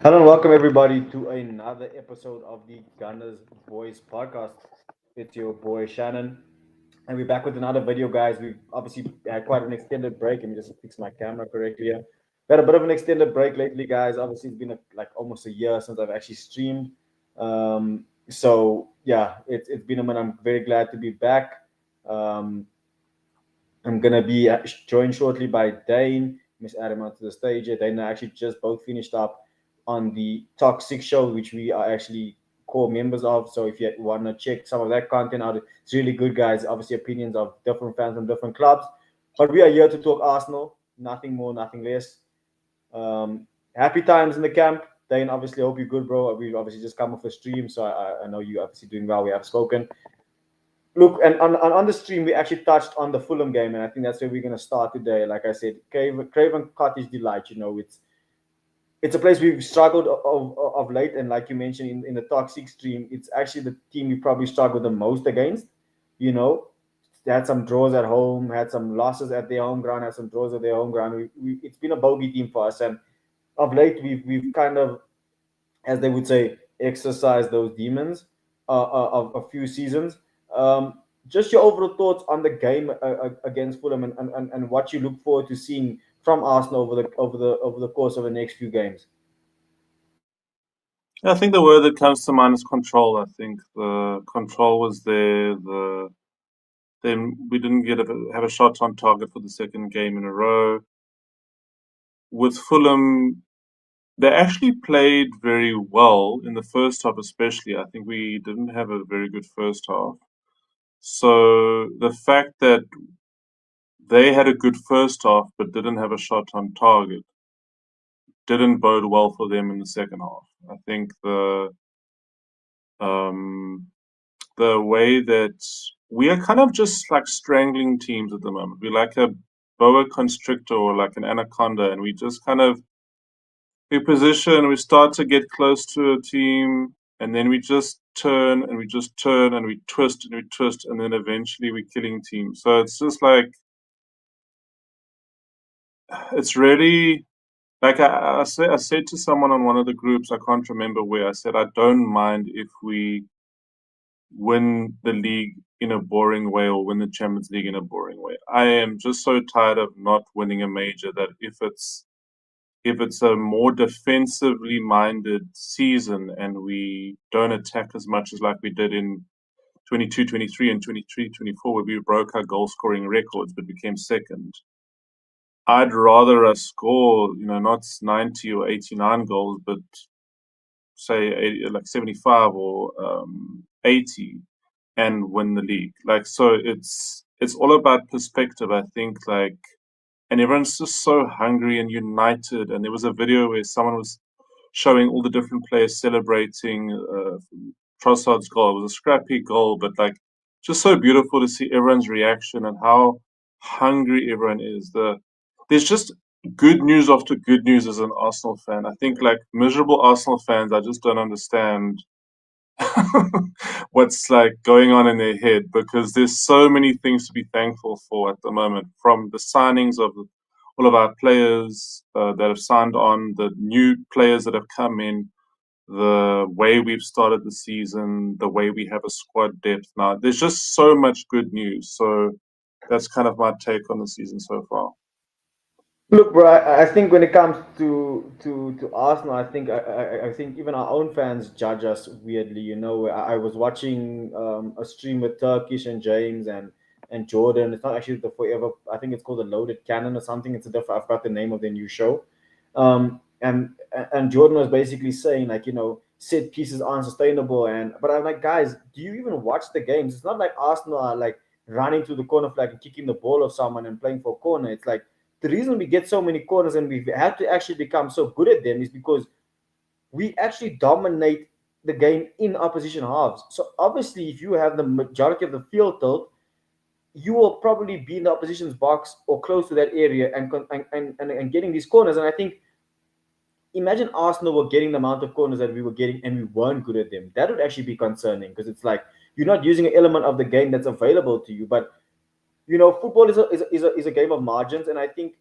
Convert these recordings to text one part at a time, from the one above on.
Hello and welcome everybody to another episode of the Gunners Boys podcast. It's your boy Shannon, and we're back with another video, guys. We've obviously had quite an extended break. Let me just fix my camera correctly here. We had a bit of an extended break lately, guys. Obviously, it's been like almost a year since I've actually streamed. So yeah, it's been a minute. I'm very glad to be back. Um, I'm gonna be joined shortly by Dane. Miss Adam onto the stage here. Dane and I actually just both finished up on the Toxic show, which we are actually core members of. So if you want to check some of that content out, it's really good, guys. Obviously, opinions of different fans from different clubs. But we are here to talk Arsenal, nothing more, nothing less. Happy times in the camp. Dane, obviously, hope you're good, bro. We've obviously just come off a stream, so I know you obviously doing well. We have spoken. Look, and on the stream, we actually touched on the Fulham game, and I think that's where we're going to start today. Like I said, Craven Cottage Delight, it's a place we've struggled of late, and like you mentioned in the Toxic stream, it's actually the team we probably struggled the most against. You know, they had some draws at home, had some losses at their home ground, had some draws at their home ground. It's been a bogey team for us, and of late we've kind of, as they would say, exercise those demons of a few seasons. Just your overall thoughts on the game against Fulham, and what you look forward to seeing from Arsenal over the course of the next few games. I think the word that comes to mind is control. I think the control was there. Then we didn't have a shot on target for the second game in a row. With Fulham, they actually played very well in the first half, especially. I think we didn't have a very good first half. So the fact that they had a good first half but didn't have a shot on target didn't bode well for them in the second half. I think um, the way that we are kind of just like strangling teams at the moment. We're like a boa constrictor or like an anaconda, and we just kind of we position, we start to get close to a team, and then we just turn and we just turn and we twist, and then eventually we're killing teams. So it's just like it's really like I said to someone on one of the groups, I can't remember where, I said I don't mind if we win the league in a boring way or win the Champions League in a boring way. I am just so tired of not winning a major that if it's a more defensively minded season and we don't attack as much as like we did in 22-23 and 23-24 where we broke our goal scoring records but became second. I'd rather us score, not 90 or 89 goals, but say 80, like 75 or 80 and win the league. Like, so it's all about perspective, I think, like, and everyone's just so hungry and united. And there was a video where someone was showing all the different players celebrating Trossard's goal. It was a scrappy goal, but like just so beautiful to see everyone's reaction and how hungry everyone is. There's just good news after good news as an Arsenal fan. I think like miserable Arsenal fans, I just don't understand what's like going on in their head, because there's so many things to be thankful for at the moment, from the signings of all of our players that have signed on, the new players that have come in, the way we've started the season, the way we have a squad depth now. There's just so much good news. So that's kind of my take on the season so far. Look, bro, I think when it comes to Arsenal, I think even our own fans judge us weirdly. I was watching a stream with Turkish and James and Jordan. It's not actually the Forever. I think it's called the Loaded Cannon or something. It's a different. I've got the name of their new show. And Jordan was basically saying, like, set pieces aren't sustainable. But I'm like, guys, do you even watch the games? It's not like Arsenal are like running to the corner flag and kicking the ball of someone and playing for a corner. It's like the reason we get so many corners and we've had to actually become so good at them is because we actually dominate the game in opposition halves. So obviously, if you have the majority of the field tilt, you will probably be in the opposition's box or close to that area and getting these corners. And I think, imagine Arsenal were getting the amount of corners that we were getting and we weren't good at them. That would actually be concerning, because it's like you're not using an element of the game that's available to you. But football is a game of margins, and I think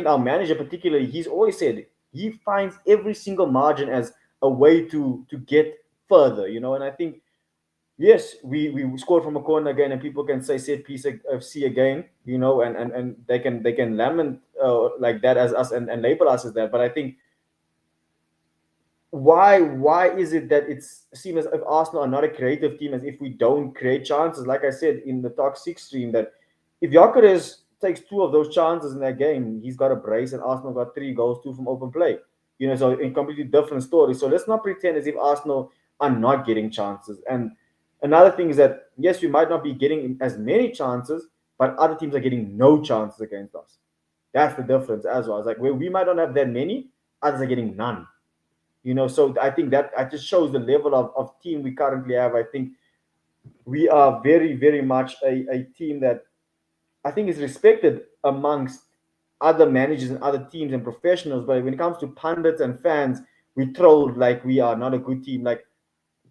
our manager particularly, he's always said he finds every single margin as a way to get further, and I think yes, we scored from a corner again, and people can say set piece of C again, and they can lament like that as us and label us as that. But I think why is it that it's seen as if Arsenal are not a creative team, as if we don't create chances? Like I said in the Talk Six stream, that if Gyokeres takes two of those chances in that game, he's got a brace, and Arsenal got 3 goals, two from open play. So in completely different story. So let's not pretend as if Arsenal are not getting chances. And another thing is that yes, we might not be getting as many chances, but other teams are getting no chances against us. That's the difference as well. It's like where we might not have that many, others are getting none. So I think that just shows the level of team we currently have. I think we are very, very much a team that I think is respected amongst other managers and other teams and professionals. But when it comes to pundits and fans, we troll like we are not a good team. Like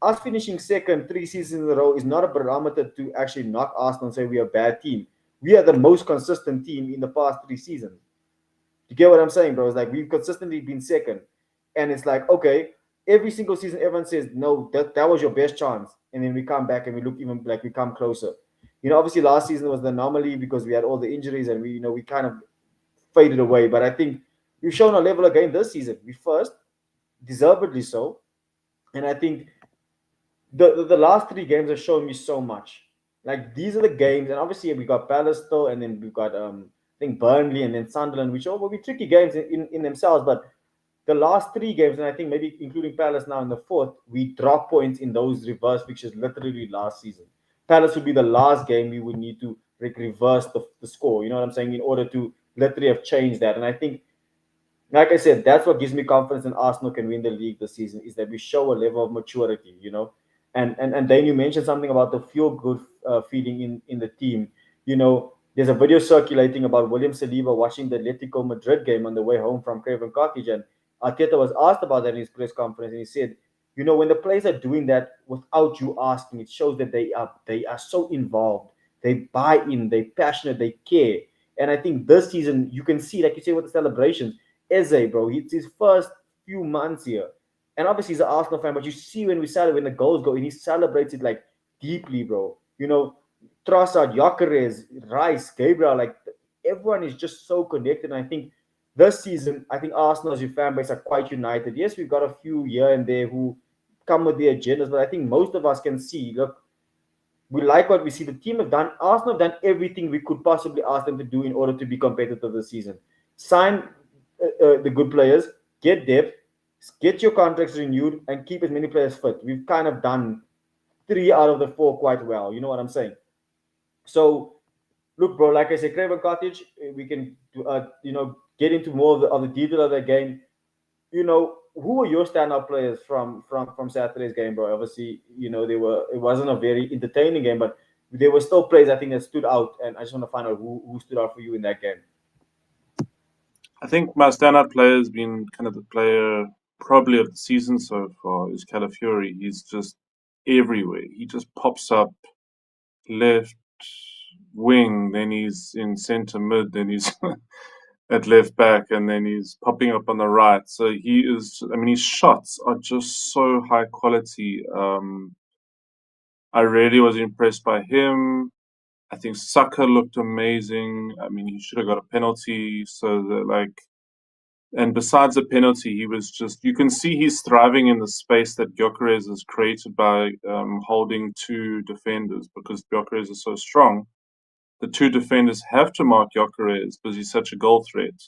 us finishing second 3 seasons in a row is not a barometer to actually knock Arsenal and say we are a bad team. We are the most consistent team in the past 3 seasons. You get what I'm saying, bro? It's like we've consistently been second. And it's like, okay, every single season everyone says, no, that was your best chance. And then we come back and we look even like we come closer. Obviously last season was the anomaly because we had all the injuries and we kind of faded away. But I think we've shown our level again this season. We first, deservedly so. And I think the last 3 games have shown me so much. Like these are the games, and obviously we got Palace still, and then we've got I think Burnley and then Sunderland, which all will be tricky games in themselves. But the last 3 games, and I think maybe including Palace now in the fourth, we drop points in those reverse fixtures literally last season. Palace would be the last game we would need to reverse the score. You know what I'm saying? In order to literally have changed that, and I think like I said, that's what gives me confidence in Arsenal can win the league this season is that we show a level of maturity. And then you mentioned something about the feel good feeling in the team. There's a video circulating about William Saliba watching the Atletico Madrid game on the way home from Craven Cottage, and Arteta was asked about that in his press conference, and he said, when the players are doing that without you asking, it shows that they are so involved, they buy in, they passionate, they care. And I think this season you can see, like you say, with the celebrations Eze, bro. It's his first few months here. And obviously he's an Arsenal fan, but you see when we celebrate when the goals go and he celebrates it like deeply, bro. Trossard, Gyokeres, Rice, Gabriel, like everyone is just so connected. And I think this season, I think Arsenal as your fan base are quite united. Yes, we've got a few here and there who come with their agendas, but I think most of us can see, look, we like what we see. The team have done. Arsenal have done everything we could possibly ask them to do in order to be competitive this season. Sign the good players, get depth, get your contracts renewed, and keep as many players fit. We've kind of done 3 out of the 4 quite well. You know what I'm saying? So, look, bro. Like I said, Craven Cottage. We can, get into more of the detail of the game. Who were your standout players from Saturday's game, bro? Obviously, it wasn't a very entertaining game, but there were still players I think that stood out, and I just want to find out who stood out for you in that game. I think my standout player has been kind of the player probably of the season so far is Calafiori. He's just everywhere. He just pops up left wing, then he's in centre mid, then he's at left back, and then he's popping up on the right. So he is, I mean, his shots are just so high quality. I really was impressed by him. I think Saka looked amazing. I mean, he should have got a penalty. So that, like, and besides the penalty, he was just, you can see he's thriving in the space that Gyokeres has created by holding 2 defenders because Gyokeres is so strong. The 2 defenders have to mark Gyokeres because he's such a goal threat.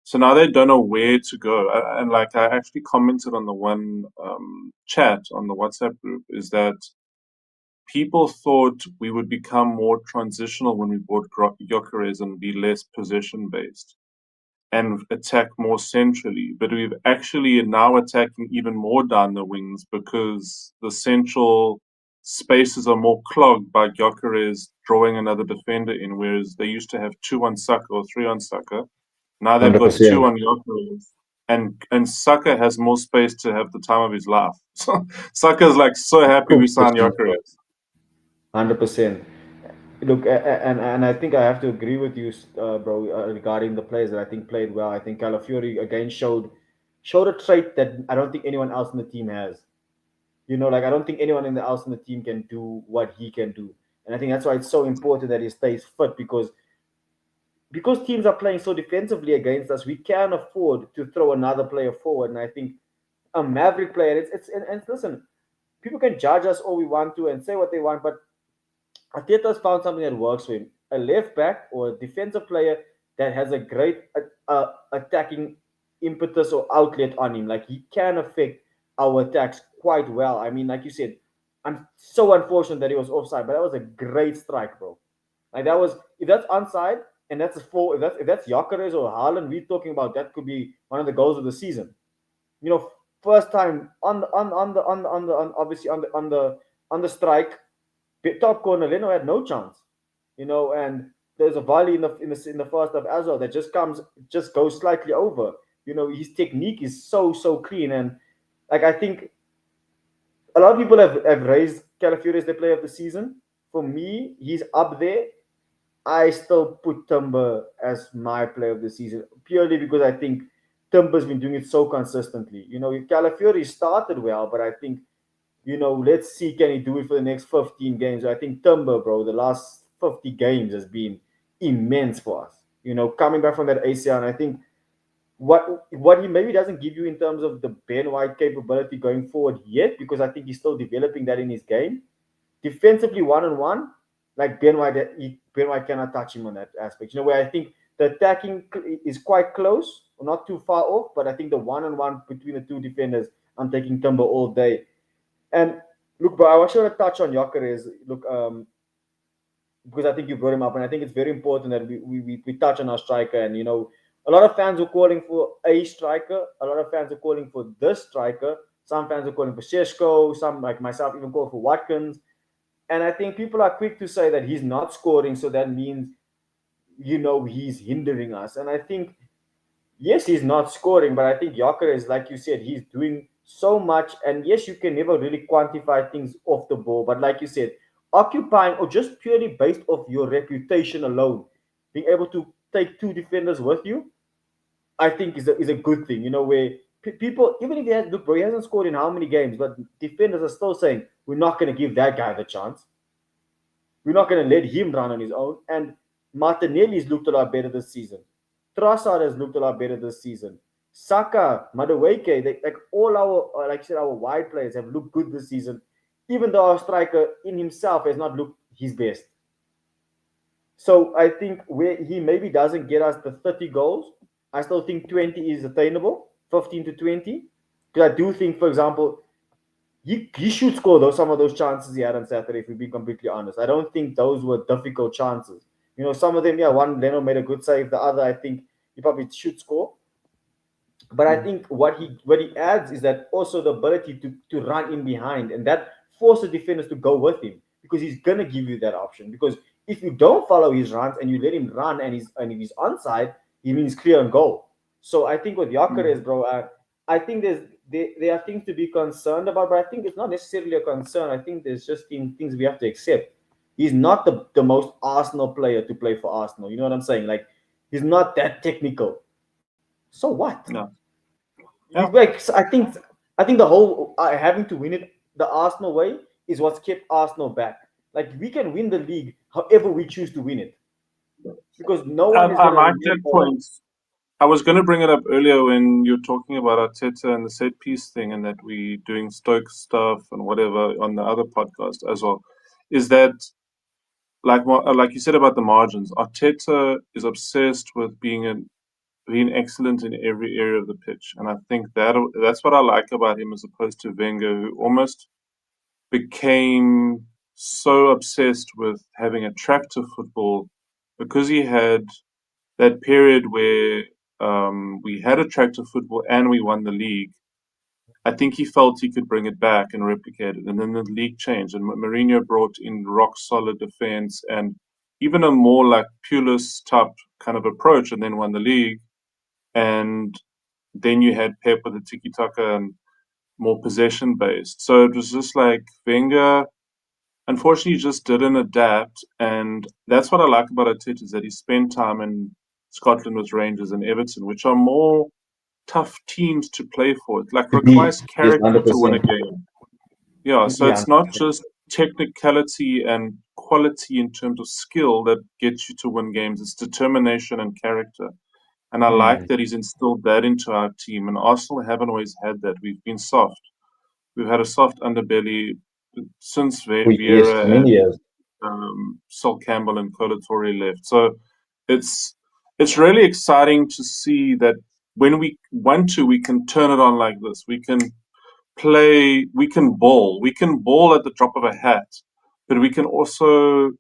So now they don't know where to go. And like I actually commented on the one chat on the WhatsApp group is that people thought we would become more transitional when we bought Gyokeres and be less possession based and attack more centrally. But we've actually now attacking even more down the wings because the central spaces are more clogged by Gyokeres drawing another defender in, whereas they used to have 2 on Saka or 3 on Saka. Now they've got 2 on Gyokeres. And Saka has more space to have the time of his life. So Saka's like so happy we signed Gyokeres. 100%. Look, and I think I have to agree with you, bro, regarding the players that I think played well. I think Calafiori again showed showed a trait that I don't think anyone else in the team has. Like I don't think anyone else in the team can do what he can do. And I think that's why it's so important that he stays fit because teams are playing so defensively against us, we can afford to throw another player forward. And I think a Maverick player, and listen, people can judge us all we want to and say what they want, but Arteta's found something that works for him. A left back or a defensive player that has a great attacking impetus or outlet on him. Like he can affect our attacks quite well. I mean, like you said, I'm so unfortunate that he was offside, but that was a great strike, bro. Like that was if that's onside and that's a four, if that's Gyokeres or Haaland, we're talking about that could be one of the goals of the season. You know, first time on obviously on the strike, top corner, Leno had no chance. And there's a volley in the first half as well that just goes slightly over. His technique is so clean, and like I think a lot of people have raised Calafiori as the player of the season. For me, he's up there. I still put Timber as my player of the season purely because I think Timber's been doing it so consistently. Calafiori started well, but I think let's see can he do it for the next 15 games. I think Timber, bro, the last 50 games has been immense for us. Coming back from that ACL, and I think what he maybe doesn't give you in terms of the Ben White capability going forward yet, because I think he's still developing that in his game. Defensively, one on one, like Ben White cannot touch him on that aspect. Where I think the attacking is quite close, not too far off, but I think the one on one between the two defenders, I'm taking Timber all day. And look, bro, I want you to touch on Gyokeres. Look, because I think you brought him up, and I think it's very important that we touch on our striker. And a lot of fans are calling for a striker. A lot of fans are calling for this striker. Some fans are calling for Sheshko. Some, like myself, even call for Watkins. And I think people are quick to say that he's not scoring, so that means he's hindering us. And I think yes, he's not scoring, but I think Gyokeres, like you said, he's doing so much. And yes, you can never really quantify things off the ball, but like you said, occupying or just purely based off your reputation alone, being able to take two defenders with you, I think is a good thing. Where people, even if look, bro, he hasn't scored in how many games, but defenders are still saying we're not going to give that guy the chance. We're not going to let him run on his own. And Martinelli's looked a lot better this season. Trossard has looked a lot better this season. Saka, Madueke, like all our, like I said, our wide players have looked good this season, even though our striker in himself has not looked his best. So I think where he maybe doesn't get us the 30 goals, I still think 20 is attainable, 15 to 20. Because I do think, for example, he should score some of those chances he had on Saturday, if we be completely honest. I don't think those were difficult chances. Some of them, yeah, one Leno made a good save, the other I think he probably should score. But I think what he adds is that also the ability to run in behind, and that forces defenders to go with him because he's gonna give you that option. Because if you don't follow his runs and you let him run and if he's onside, he means clear and goal. So I think with Gyokeres, bro, I think there are things to be concerned about, but I think it's not necessarily a concern. I think there's just things we have to accept. He's not the most Arsenal player to play for Arsenal. You know what I'm saying? Like he's not that technical. So what? No. Yeah. Like I think the whole having to win it the Arsenal way is what's kept Arsenal back. Like we can win the league however we choose to win it, because no one is I gonna like that remember. point. I was going to bring it up earlier when you're talking about Arteta and the set piece thing, and that we doing Stoke stuff and whatever on the other podcast as well. Is that like you said about the margins? Arteta is obsessed with being excellent in every area of the pitch, and I think that's what I like about him as opposed to Wenger, who almost became so obsessed with having attractive football because he had that period where we had attractive football and we won the league. I think he felt he could bring it back and replicate it. And then the league changed, and Mourinho brought in rock solid defense and even a more like Pulis type kind of approach, and then won the league. And then you had Pep with the tiki taka and more possession based. So it was just like Wenger, unfortunately, just didn't adapt. And that's what I like about Arteta, is that he spent time in Scotland with Rangers and Everton, which are more tough teams to play for. It like To be, requires yes, character to win a 100%. game. Yeah, so Yeah, it's not just technicality and quality in terms of skill that gets you to win games. It's determination and character. And I like mm. that he's instilled that into our team. And Arsenal haven't always had that. We've been soft. We've had a soft underbelly since Yes, for Vieira many and years. Sol Campbell and Colatori left. So it's it's really exciting to see that when we want to, we can turn it on like this. We can play, we can ball at the drop of a hat, but we can also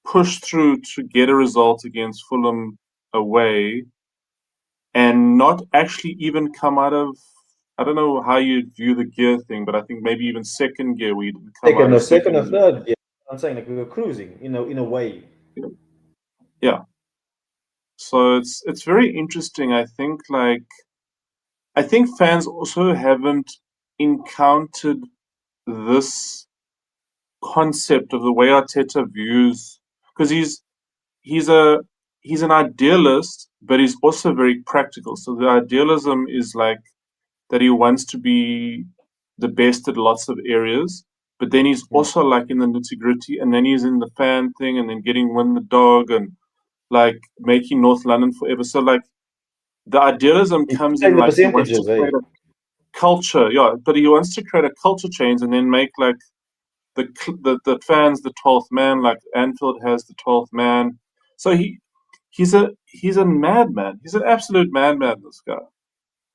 push through to get a result against Fulham away and not actually even come out of. I don't know how you view the gear thing, but I think maybe even second gear we didn't come out Second of or second or second gear. third, yeah. I'm saying like we were cruising, in a way. Yeah. So it's very interesting. I think fans also haven't encountered this concept of the way Arteta views because he's a he's an idealist, but he's also very practical. So the idealism is like that he wants to be the best at lots of areas, but then he's Mm. also like in the nitty gritty, and then he's in the fan thing, and then getting win the dog, and like making North London forever. So like the idealism He's comes in saying the like he wants to percentages, eh? create a culture, yeah, but he wants to create a culture change and then make like the fans the 12th man, like Anfield has the 12th man. So he's a madman. He's an absolute madman. This guy,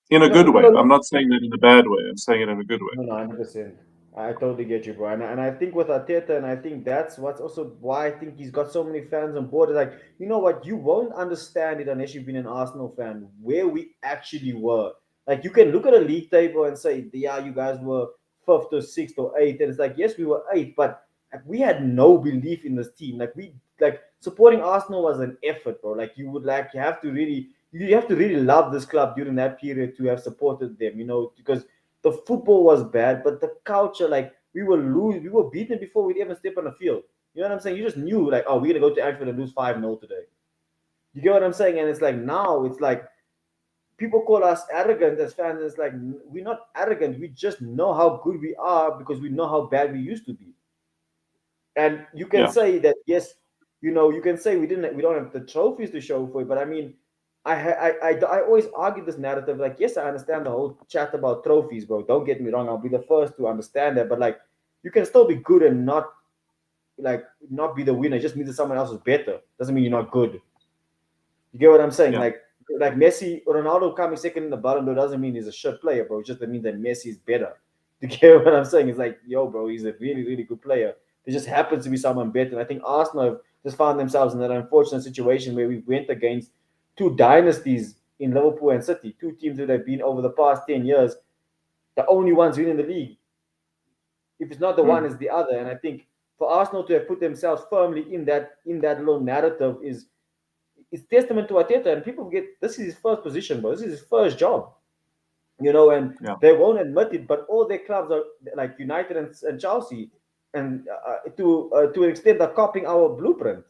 in a No, good no, way. no, I'm look. not saying that in a bad way. I'm saying it in a good way. No, no, 100%. I totally get you, bro. And I think with Arteta, and I think that's what's also why I think he's got so many fans on board. Is like, you know what? You won't understand it unless you've been an Arsenal fan, where we actually were. Like, you can look at a league table and say, yeah, you guys were fifth or sixth or eighth. And it's like, yes, we were eighth, but like, we had no belief in this team. Like, supporting Arsenal was an effort, bro. Like, you have to really love this club during that period to have supported them, because the football was bad, but the culture, like we were beaten before we'd even step on the field. You know what I'm saying? You just knew, like, oh, we're gonna go to Anfield and lose 5-0 today. You get what I'm saying? And it's like now, it's like people call us arrogant as fans. It's like we're not arrogant. We just know how good we are because we know how bad we used to be. And you can Yeah, say that, yes, you can say we don't have the trophies to show for it, but I mean, I always argue this narrative. Like, yes, I understand the whole chat about trophies, bro. Don't get me wrong. I'll be the first to understand that. But like, you can still be good and not be the winner. It just means that someone else is better. Doesn't mean you're not good. You get what I'm saying? yeah, Like Messi, Ronaldo coming second in the Ballon d'Or doesn't mean he's a shit player, bro. It just means that Messi is better. You get what I'm saying? It's like, yo, bro, he's a really, really good player. There just happens to be someone better. And I think Arsenal have just found themselves in that unfortunate situation where we went against two dynasties in Liverpool and City, two teams that have been over the past 10 years the only ones winning the league. If it's not the one, mm, it's the other. And I think for Arsenal to have put themselves firmly in that little narrative is testament to Arteta. And people forget this is his first position, bro. This is his first job, and yeah, they won't admit it, but all their clubs are like United and Chelsea, and to an extent, are copying our blueprint.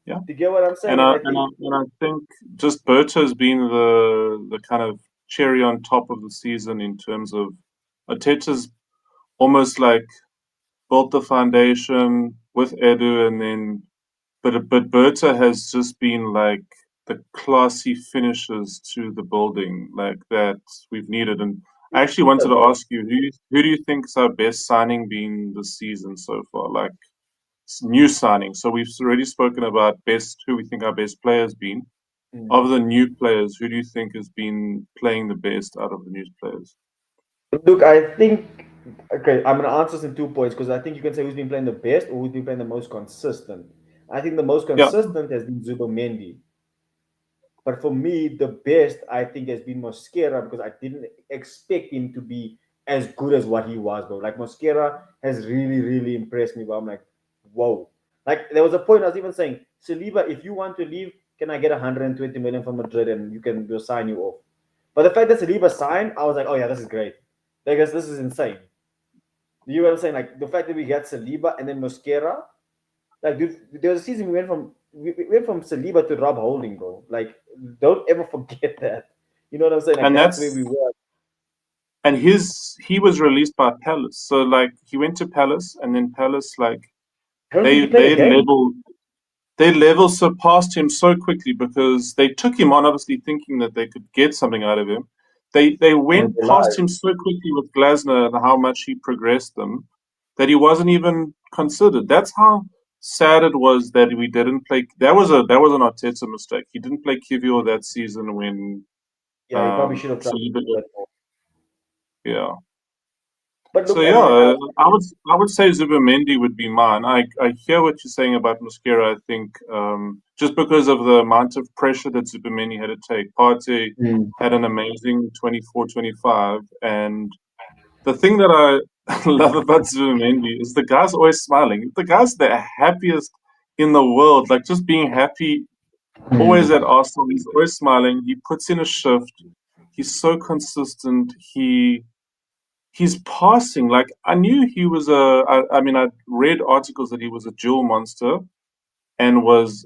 yeah. Do you get what I'm And saying? And I think I think just Berto has been the kind of cherry on top of the season in terms of Arteta's almost like built the foundation with Edu, and then but Berta has just been like the classy finishes to the building like that we've needed. And I actually wanted to bro, ask you who do you think is our best signing been this season so far? Like new signing. So we've already spoken about best who we think our best players been. Of the new players, who do you think has been playing the best out of the new players? look, I think, okay, I'm gonna answer this in 2 points because I think you can say who's been playing the best or who's been playing the most consistent. I think the most Yeah, consistent has been Zubomendi. But for me, the best I think has been Mosquera because I didn't expect him to be as good as what he was, bro. Like Mosquera has really, really impressed me. But I'm like, whoa. Like there was a point I was even saying, Saliba, if you want to leave, can I get 120 million from Madrid and we'll sign you off? But the fact that Saliba signed, I was like, oh yeah, this is great. Like this is insane. You know what I'm saying? Like the fact that we got Saliba and then Mosquera, like, dude, there was a season we went from Saliba to Rob Holding, bro. Like, don't ever forget that. You know what I'm saying? Like And that's where we that's were. and he was released by Palace. So like he went to Palace, and then Palace like I don't think they he played a they game. level their level surpassed him so quickly because they took him on, obviously thinking that they could get something out of him. They And went they past lied. him so quickly with Glasner and how much he progressed them that he wasn't even considered. That's how sad it was that we didn't play. That was an Arteta mistake. He didn't play Kivior that season when Yeah, he probably should have tried so to do that more. yeah. But So look, I yeah, mean, I would say Zubimendi would be mine. I hear what you're saying about Mosquera. I think just because of the amount of pressure that Zubimendi had to take, Partey Mm. had an amazing 24-25, and the thing that I love about Zubimendi is the guy's always smiling. The guy's the happiest in the world, like just being happy. Always at Mm. Arsenal, he's always smiling. He puts in a shift. He's so consistent. He's passing. Like I knew he was I mean, I read articles that he was a dual monster and was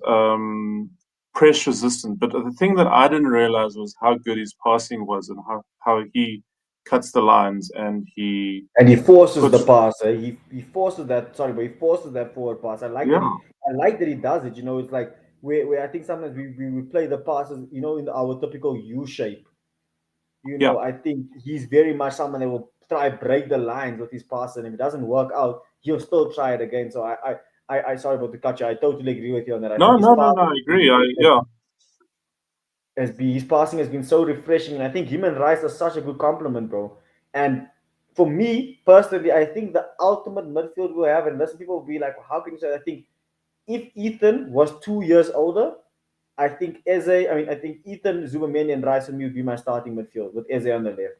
press resistant. But the thing that I didn't realize was how good his passing was and how he cuts the lines and he And he forces the puts. pass. He forces that. Sorry, but he forces that forward pass. Yeah, I like that he does it. You know, it's like where I think sometimes we play the passes. You know, in our typical U shape. You yeah. know, I think he's very much someone that will try break the lines with his pass, and if it doesn't work out, he'll still try it again. So I sorry about the cut you. I totally agree with you on that. I No, think his no, no, pass no. I agree. Yeah, his passing has been so refreshing, and I think him and Rice are such a good compliment, bro. And for me personally, I think the ultimate midfield we'll have, and listen, people will be like, "How can you say that?" I think if Ethan was 2 years older, I think Eze. I mean, I think Ethan, Zubameni, and Rice and me would be my starting midfield with Eze on the left.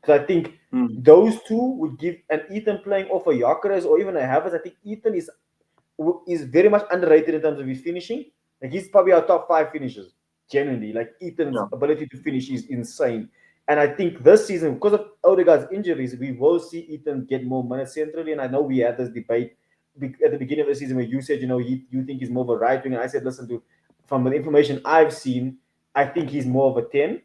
Because I think mm, those two would give an Ethan playing off a Gyokeres or even a Havertz. I think Ethan is very much underrated in terms of his finishing. Like he's probably our top five finishers, genuinely. Like Ethan's yeah. ability to finish is insane. And I think this season, because of Odegaard's injuries, we will see Ethan get more minutes centrally. And I know we had this debate at the beginning of the season where you said, you know, you think he's more of a right wing. And I said, listen, to from the information I've seen, I think he's more of a 10.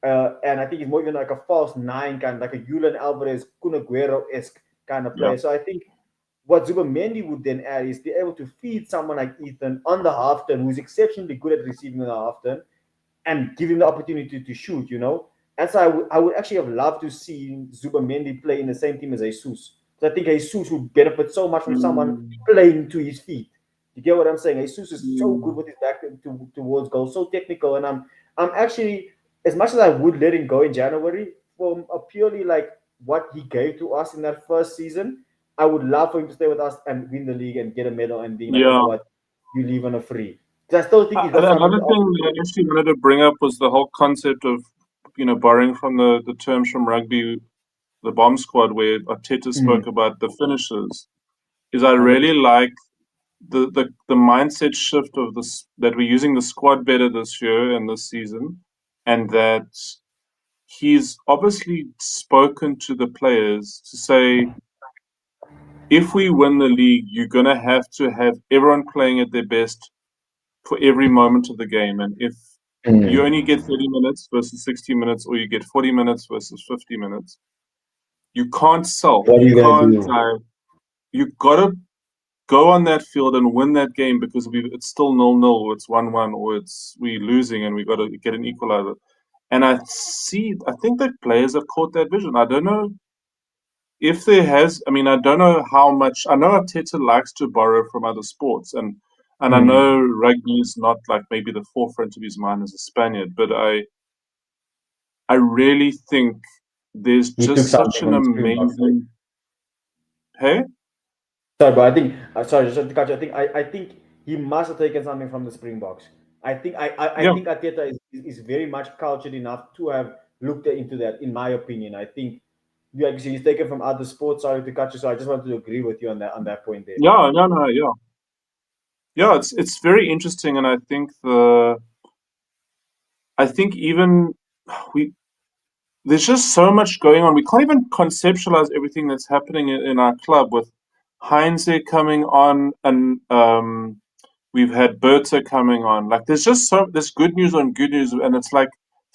And I think he's more even like a false nine, kind of like a Julian Alvarez, Kunaguero esque kind of Yeah. player. So I think what Zubamendi would then add is be able to feed someone like Ethan on the half turn, who's exceptionally good at receiving on the half turn, and give him the opportunity to shoot, you know. And so I would actually have loved to see Zubamendi play in the same team as Jesus. So I think Jesus would benefit so much from someone Mm, playing to his feet. You get what I'm saying? Jesus is so good mm, with his back towards goal, so technical, and I'm actually, as much as I would let him go in January, from a purely like what he gave to us in that first season, I would love for him to stay with us and win the league and get a medal and being like, you know yeah. what, you leave on a free. Because I still think he's got something Another to offer. thing that I actually wanted to bring up was the whole concept of, borrowing from the terms from rugby, the bomb squad, where Arteta Mm, spoke about the finishers. Is I really 100%. like the mindset shift of this, that we're using the squad better this year and this season, and that he's obviously spoken to the players to say, if we win the league, you're gonna have to have everyone playing at their best for every moment of the game. And if you only Mm. get 30 minutes versus 60 minutes, or you get 40 minutes versus 50 minutes, you can't sulk. What are You you gonna can't, do? you gotta go on that field and win that game because it's still 0-0, or it's 1-1, or it's we losing and we got to get an equalizer. And I think that players have caught that vision. I don't know if there has, I mean, I don't know how much. I know Arteta likes to borrow from other sports, and I Mm. know rugby is not like maybe the forefront of his mind as a Spaniard, but I really think there's He took just such something an from the Springboks. Eh? amazing. Hey, Sorry, but I think sorry, just to cut you. I think he must have taken something from the Springboks. I yeah, think Ateta is very much cultured enough to have looked into that. In my opinion, I think yeah, actually he's taken from other sports. Sorry to cut you, so I just wanted to agree with you on that point there. yeah, no, no, yeah, yeah. It's very interesting, and I think even we there's just so much going on. We can't even conceptualize everything that's happening in our club with Heinze coming on, and we've had Berta coming on. Like there's just there's good news on good news, and it's like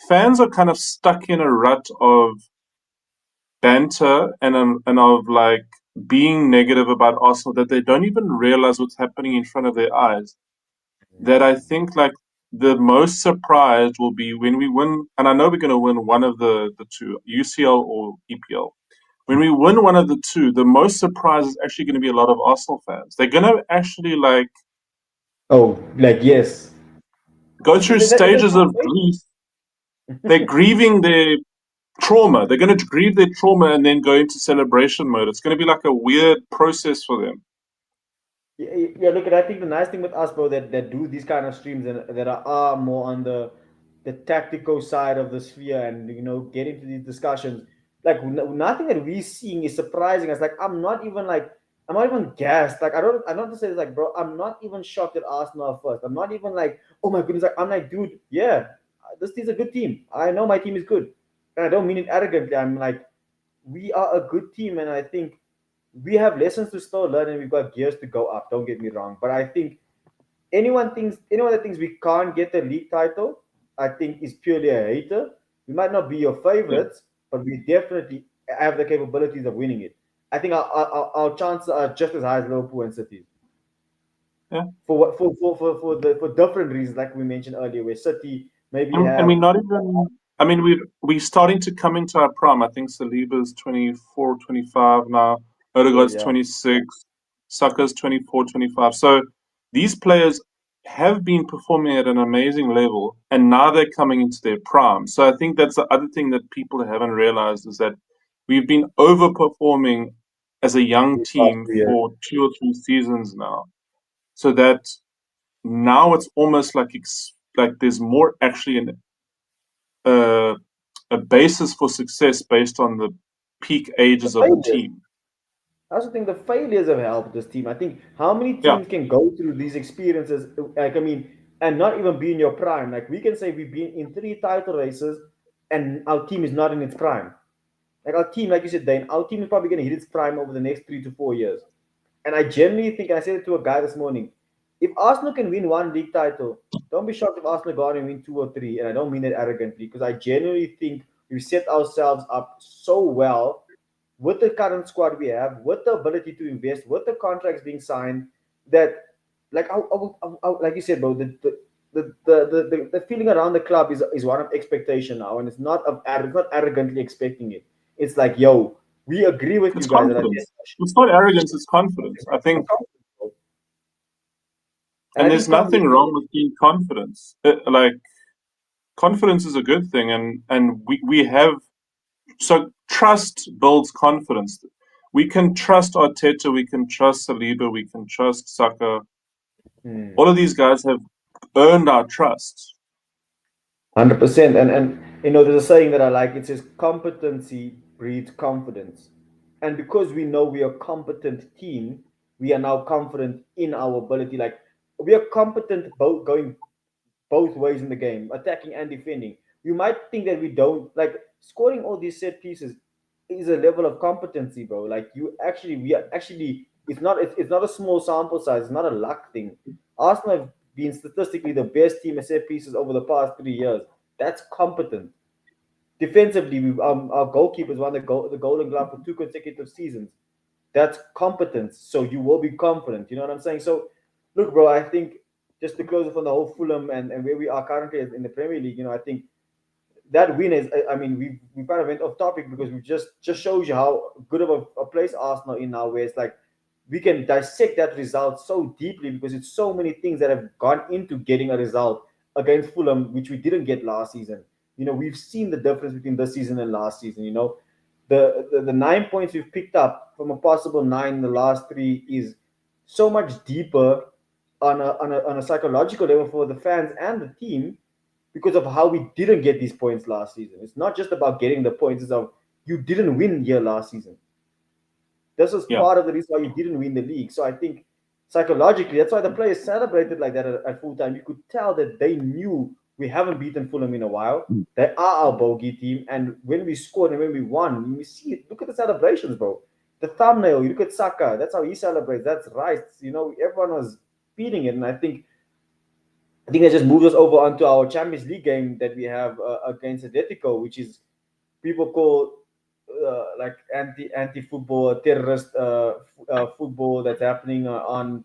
fans are kind of stuck in a rut of banter and of like being negative about Arsenal that they don't even realize what's happening in front of their eyes. That I think like the most surprised will be when we win, and I know we're going to win one of the two, UCL or EPL. When we win one of the two, the most surprised is actually going to be a lot of Arsenal fans. They're going to actually like Oh, like yes. go through Is that stages of grief. They're grieving their trauma. They're going to grieve their trauma and then go into celebration mode. It's going to be like a weird process for them. Yeah, look, and I think the nice thing with us, bro, that do these kind of streams and that are more on the tactical side of the sphere, and get into these discussions. Like nothing that we're seeing is surprising us. Like I'm not even gassed. Like I don't say this, like, bro, I'm not even shocked that Arsenal are first. I'm not even like, oh my goodness. Like I'm like, dude, yeah, this is a good team. I know my team is good, and I don't mean it arrogantly. I'm like, we are a good team, and I think we have lessons to still learn and we've got gears to go up. Don't get me wrong, but I think anyone that thinks we can't get the league title, I think is purely a hater. We might not be your Yeah, favorites, but we definitely have the capabilities of winning it. I think our chances are just as high as Liverpool and City yeah. for what for different reasons, like we mentioned earlier, where City maybe And we're have not even. I mean, we're starting to come into our prime. I think Saliba's 24, 25 now. Odegaard's yeah. 26. Saka's 24, 25. So these players have been performing at an amazing level, and now they're coming into their prime. So I think that's the other thing that people haven't realized is that we've been overperforming as a young These past team 2 years. for 2 or 3 seasons now. So that now it's almost like like there's more actually uh, a basis for success based on the peak The ages of the failures. team. I also think the failures have helped this team. I think how many Yeah, teams can go through these experiences, like I mean, and not even be in your prime. Like we can say we've been in 3 title races, and our team is not in its prime. Like our team, like you said, Dane, our team is probably going to hit its prime over the next 3 to 4 years. And I genuinely think, and I said it to a guy this morning, if Arsenal can win one league title, don't be shocked if Arsenal go on and win 2 or 3. And I don't mean it arrogantly, because I genuinely think we've set ourselves up so well with the current squad we have, with the ability to invest, with the contracts being signed, that like like you said, bro, the feeling around the club is one of expectation now, and it's not arrogantly expecting it. It's like, yo, we agree with it's you guys that I confidence. It's not arrogance, it's confidence. I think, and and I there's think nothing wrong with being confident. Like, confidence is a good thing, and we have so trust builds confidence. We can trust Arteta, we can trust Saliba, we can trust Saka. Hmm. All of these guys have earned our trust. 100%. And there's a saying that I like. It says competency breeds confidence. And because we know we are a competent team, we are now confident in our ability. Like we are competent both going both ways in the game, attacking and defending. You might think that we don't like scoring all these set pieces is a level of competency, bro. Like we are actually. It's not a small sample size. It's not a luck thing. Arsenal have been statistically the best team at set pieces over the past 3 years. That's competent. Defensively, our goalkeepers won the Golden Glove for 2 consecutive seasons. That's competence. So you will be confident. You know what I'm saying? So, look, bro, I think just to close off on the whole Fulham and where we are currently in the Premier League, I think that win is. I mean, we kind of went off topic because we just shows you how good of a place Arsenal in now, where it's like we can dissect that result so deeply because it's so many things that have gone into getting a result against Fulham, which we didn't get last season. We've seen the difference between this season and last season. The 9 points we've picked up from a possible 9 in the last 3 is so much deeper on a psychological level for the fans and the team because of how we didn't get these points last season. It's not just about getting the points, it's of you didn't win here last season. This was Yeah, part of the reason why you didn't win the league. So I think psychologically, that's why the players celebrated like that at full time. You could tell that they knew we haven't beaten Fulham in a while. They are our bogey team. And when we scored and when we won, you see it. Look at the celebrations, bro. The thumbnail, you look at Saka, that's how he celebrates. That's right. Everyone was feeding it. And I think I think that just moves us over onto our Champions League game that we have against Atletico, which is people call like anti football terrorist football that's happening on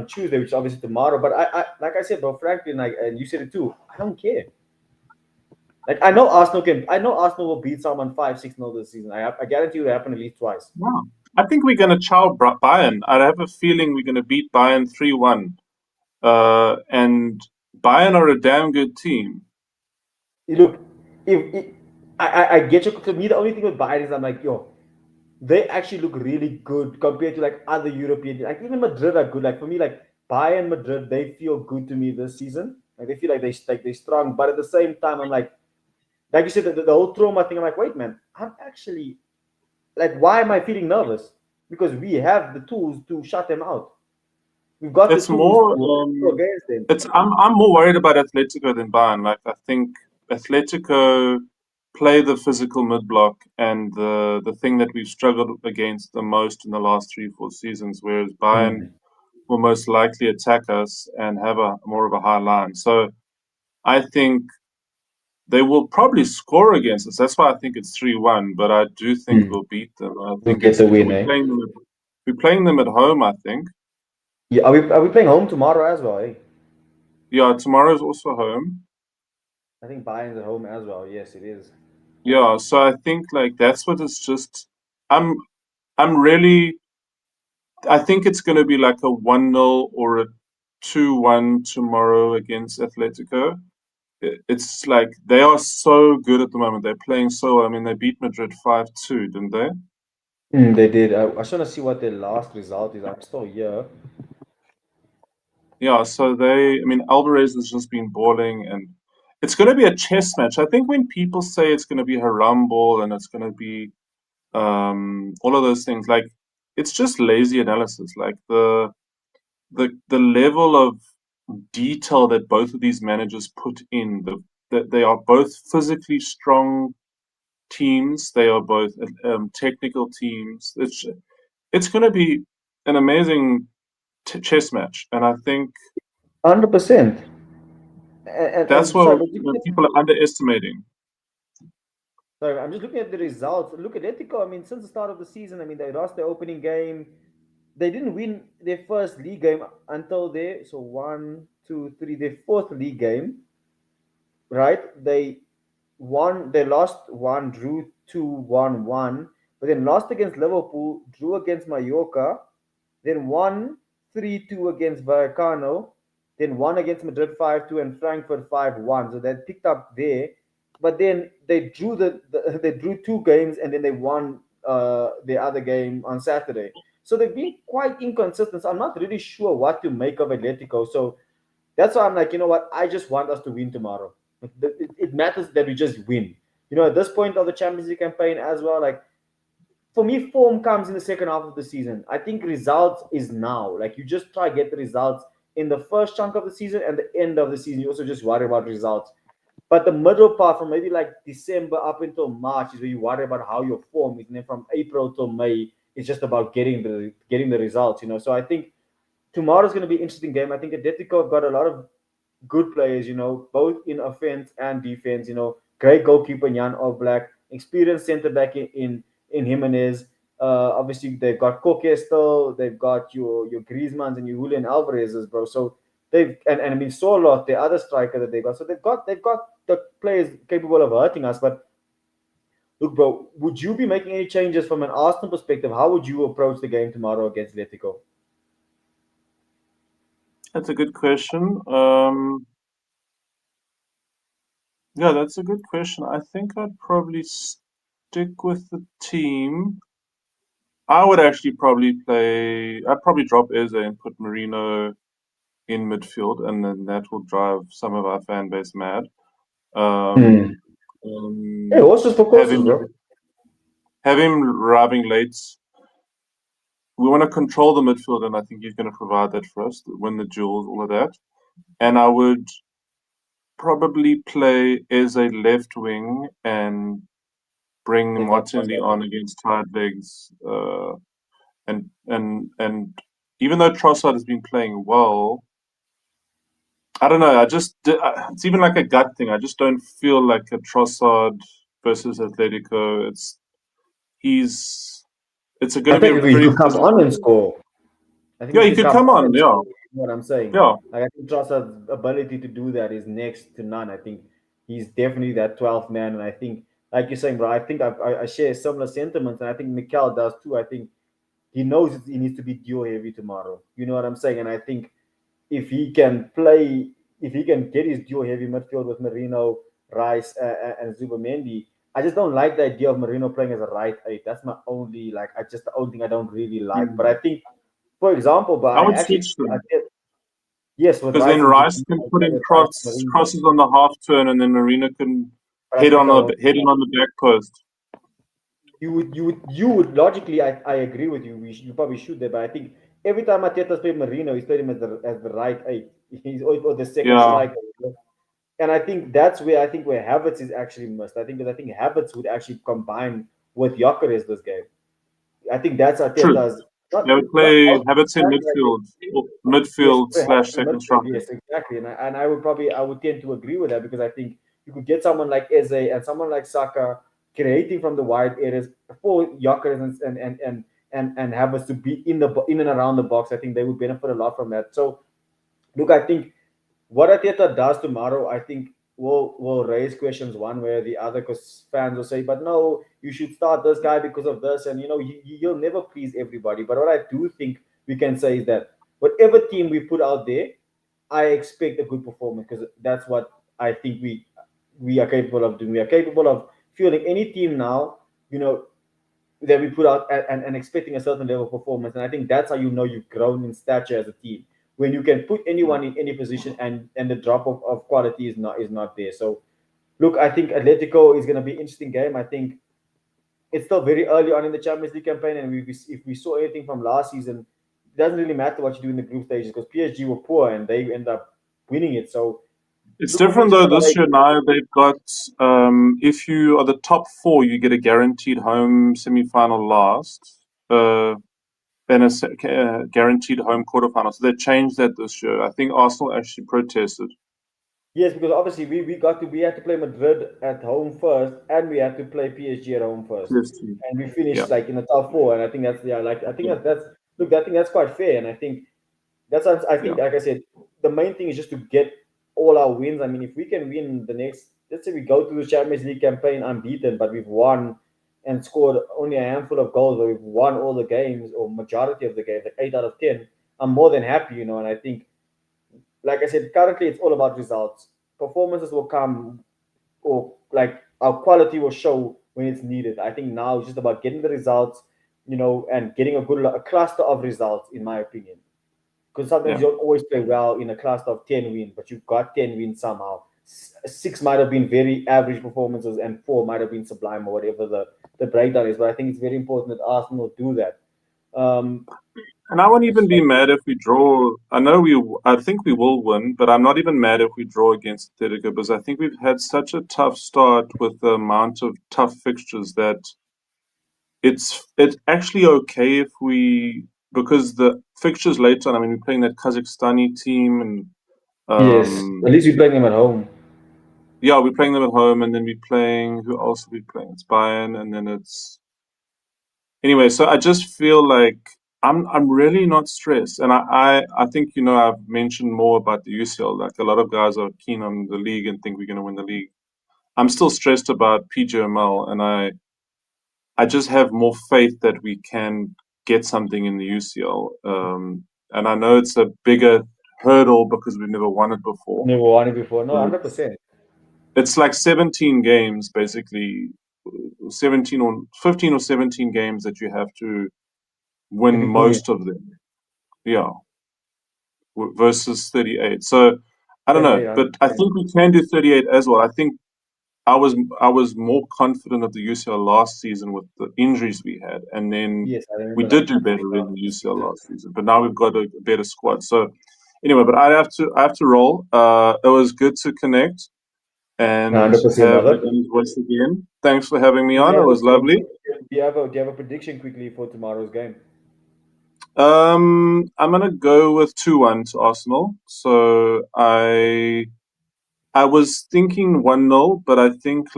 Tuesday, which is obviously tomorrow. But I like I said, bro, frankly, and you said it too. I don't care. Like I know Arsenal will beat someone 5-6-0 this season. I guarantee you it happen at least twice. Yeah. I think we're going to chow Bayern. I have a feeling we're going to beat Bayern 3-1. And Bayern are a damn good team. Look, if I get you. To me, the only thing with Bayern is I'm like, yo, they actually look really good compared to like other European. Like even Madrid are good. Like for me, like Bayern, Madrid, they feel good to me this season. Like they feel like they're strong, but at the same time, I'm like you said, the whole trauma thing. I'm like, wait, man, I'm actually like, why am I feeling nervous? Because we have the tools to shut them out. We've got the It's tools more, to go against them. I'm more worried about Atletico than Bayern. Like I think Atletico play the physical mid block and the thing that we've struggled against the most in the last 3-4 seasons, whereas Bayern Mm. will most likely attack us and have a more of a high line. So I think they will probably score against us. That's why I think it's 3-1, but I do think Mm. we'll beat them. I We'll think get the win, we're eh? playing them we're playing them at home, I think. Yeah, are we playing home tomorrow as well, eh? Yeah, tomorrow's also home. I think Bayern's at home as well. Yes, it is. Yeah, so I think like that's what it's just I'm I'm really I think it's gonna be like a 1-0 or a 2-1 tomorrow against Atletico. It's like they are so good at the moment. They're playing so well. I mean, they beat Madrid 5-2, didn't they? They did. I just want to see what their last result is. I'm still here. Yeah, so I mean, Alvarez has just been balling, and it's going to be a chess match. I think when people say it's going to be a rumble and it's going to be all of those things, like it's just lazy analysis. Like the level of detail that both of these managers put in, that they are both physically strong teams, they are both technical teams. It's going to be an amazing chess match, and I think 100%. that's And sorry, what but people are underestimating. sorry, I'm just looking at the results. Look at Atletico. I mean, since the start of the season, I mean, they lost their opening game. They didn't win their first league game until they so one, two, three, their fourth league game, right? They lost one, drew two, won one, but then lost against Liverpool, drew against Mallorca, then won 3-2 against Vallecano, then won against Madrid 5-2 and Frankfurt 5-1. So they picked up there, but then they drew they drew two games and then they won the other game on Saturday. So they've been quite inconsistent. So I'm not really sure what to make of Atletico. So that's why I'm like, you know what? I just want us to win tomorrow. It matters that we just win. You know, at this point of the Champions League campaign as well, like for me, form comes in the second half of the season. I think results is now. Like you just try to get the results in the first chunk of the season and the end of the season. You also just worry about results. But the middle part, from maybe like December up until March, is where you worry about how your form is. And then from April till May, it's just about getting the results. You know, so I think tomorrow's going to be an interesting game. I think Atletico have got a lot of good players, you know, both in offense and defense. You know, great goalkeeper Jan Oblak, experienced centre back in Jimenez. Obviously, they've got Koke still. They've got your Griezmanns and your Julian Alvarez's, bro. So they've and I mean Solot, the other striker that they got. So they've got the players capable of hurting us. But look, bro, would you be making any changes from an Arsenal perspective? How would you approach the game tomorrow against Atletico? That's a good question. Yeah, that's a good question. I think I'd probably stick with the team. I would actually probably I'd probably drop Eze and put Marino in midfield, and then that will drive some of our fan base mad. Hmm. Um, Hey, and horses for have courses, him bro. have him arriving late. We want to control the midfield, and I think he's going to provide that for us, win the duels, all of that. And I would probably play as a left wing and bring Take out Martinelli Trossard. on against tired legs. And even though Trossard has been playing well, I don't know. It's even like a gut thing. I just don't feel like a Trossard versus Atletico. He's, it's going I to be think a if he very could come on and physical. score, I think Yeah, he he could could come come on on. and Yeah, score. You know what I'm saying? yeah, Like, I think Trossard's ability to do that is next to none. I think he's definitely that 12th man, and I think, like you're saying, bro, I think I share similar sentiments, and I think Mikel does too. I think he knows he needs to be dual heavy tomorrow. You know what I'm saying? And I think if he can play, if he can get his dual heavy midfield with Marino, Rice, and Zubamendi, I just don't like the idea of Marino playing as a right eight. That's my only like. I just the only thing I don't really like. But I Mm. think, for example, but I I would actually switch I them did, yes, with because then Rice and Rice Zubamendi, can I put play in with Rice and Marino. crosses on the half turn, and then Marina can But I think head in on the back post. you would logically, I agree with you. You probably should there, but I think every time Ateta's played Marino, he's played him as the right eight. He's or the second Yeah, striker. And I think that's where Havertz is actually missed. I think Havertz would actually combine with Gyokeres this game. I think that's true. Arteta's They not would play out Havertz in strategy. midfield, or Yes, midfield slash perhaps in second midfield. striker. Yes, exactly. And I would tend to agree with that because I think you could get someone like Eze and someone like Saka creating from the wide areas for Gyokeres and Havertz to be in and around the box. I think they would benefit a lot from that. So look, I think what Ateta does tomorrow, I think will raise questions one way or the other because fans will say, but no, you should start this guy because of this, and you'll never please everybody. But what I do think we can say is that whatever team we put out there, I expect a good performance because that's what I think we are capable of doing. We are capable of fielding any team now, you know, that we put out and expecting a certain level of performance. And I think that's how you know you've grown in stature as a team. When you can put anyone in any position and the drop of quality is not there. So look, I think Atletico is going to be an interesting game. I think it's still very early on in the Champions League campaign, and if we saw anything from last season, it doesn't really matter what you do in the group stages because PSG were poor and they end up winning it. So It's look, we different mentioned though about this year now. They've got if you are the top four, you get a guaranteed home semi-final last, then a guaranteed home quarterfinal. So they changed that this year. I think Arsenal actually protested. yes, because obviously we had to play Madrid at home first, and we had to play PSG at home first, PSG. and we Yeah, finished like in the top four. And I think that's I think yeah, that's look, I think that's quite fair, and I think I yeah, think like I said, the main thing is just to get all our wins. I mean, if we can win the next, let's say we go through the Champions League campaign unbeaten, but we've won and scored only a handful of goals, but we've won all the games or majority of the games, like 8 out of 10. I'm more than happy, and I think like I said, currently it's all about results. Performances will come, or like our quality will show when it's needed. I think now it's just about getting the results, and getting a cluster of results, in my opinion. Because sometimes yeah. you don't always play well in a cluster of 10 wins, but you got 10 wins somehow. Six might have been very average performances, and four might have been sublime or whatever the breakdown is. But I think it's very important that Arsenal do that. Um, And I won't even be so mad if we draw. I think we will win, but I'm not even mad if we draw against Atletico because I think we've had such a tough start with the amount of tough fixtures that it's actually okay if we because the fixtures later on. I mean, we're playing that Kazakhstani team, and yes, at least we're playing them at home. yeah, we're playing them at home, and then we're playing who else are we playing? It's Bayern, and then it's anyway. So I just feel like I'm really not stressed, and I think I've mentioned more about the UCL. Like a lot of guys are keen on the league and think we're going to win the league. I'm still stressed about PGML, and I just have more faith that we can get something in the UCL. And I know it's a bigger hurdle because we've never won it before. Never won it before. No, But 100%. it's like 17 games, basically, 17 or 15 or 17 games that you have to To win be good in. most of them. Yeah, versus 38. So I don't know, 38, but I 100%. think we can do 38 as well. I think I was more confident of the UCL last season with the injuries we had, and then Yes, I we remember did that. do better in the UCL last season. But now we've got a better squad. So anyway, but I have to roll. It was good to connect and 100%, have brother. Lebanese voice again. Thanks for having me Do you on. It have was lovely. do you have a prediction quickly for tomorrow's game? I'm gonna go with 2-1 to Arsenal. So I was thinking 1-0, but I think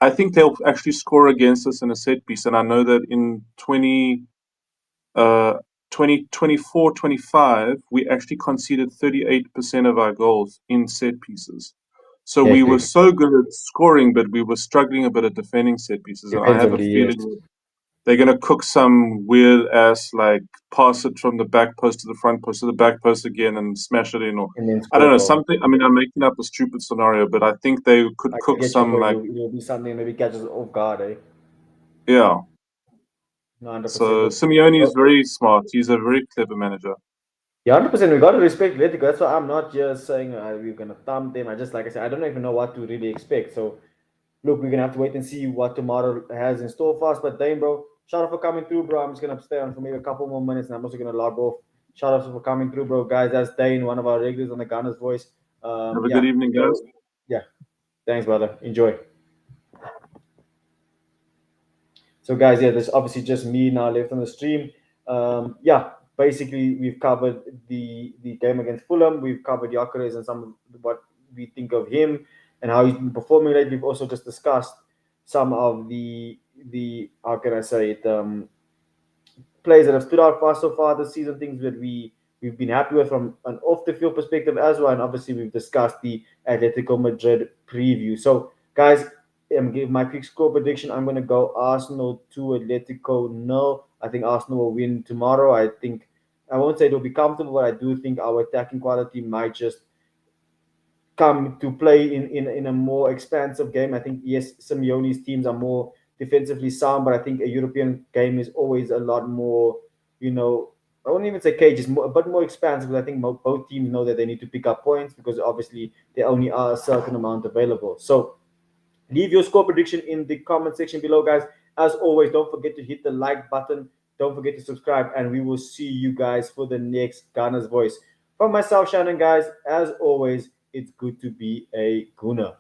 I think they'll actually score against us in a set piece, and I know that in uh 2024-25 we actually conceded 38% of our goals in set pieces. So we were Hectic. so good at scoring, but we were struggling a bit at defending set pieces, and I have a Defensively, yes. feeling they're gonna cook some weird ass like pass it from the back post to the front post to the back post again and smash it in, or And then I score don't a know goal. something. I mean, I'm making up a stupid scenario, but I think they could I cook get your some point. like It'll be something maybe catches off guard, eh? yeah. No, 100%. So Look, Simeone is oh, very smart. He's a very clever manager. yeah, 100%. We got to respect Atletico. That's why I'm not just saying we're going to thump them. I just, like I said, I don't even know what to really expect. So, look, we're going to have to wait and see what tomorrow has in store for us. But, Dane, bro, shout out for coming through, bro. I'm just going to stay on for maybe a couple more minutes and I'm also going to log off. Shout out for coming through, bro. Guys, that's Dane, one of our regulars on the Gunner's Voice. Have a good Yeah. evening, guys. So, yeah. Thanks, brother. Enjoy. So, guys, yeah, there's obviously just me now left on the stream. Yeah, basically, we've covered the game against Fulham. We've covered Gyokeres and some of what we think of him and how he's been performing lately. We've also just discussed some of the how can I say it players that have stood out for us so far this season, things that we've been happy with from an off the field perspective as well, and obviously we've discussed the Atletico Madrid preview. So, guys, I'm give my quick score prediction. I'm going to go Arsenal 2, Atletico 0. I think Arsenal will win tomorrow. I think I won't say it'll be comfortable, but I do think our attacking quality might just come to play in a more expansive game. I think, yes, Simeone's teams are more defensively sound, but I think a European game is always a lot more, you know, I won't even say cage, it's more, but more expansive. I think both teams know that they need to pick up points because obviously there only are a certain amount available. So leave your score prediction in the comment section below, guys. As always, don't forget to hit the like button. Don't forget to subscribe, and we will see you guys for the next Ghana's Voice. From myself, Shannon, guys, as always, it's good to be a Gooner.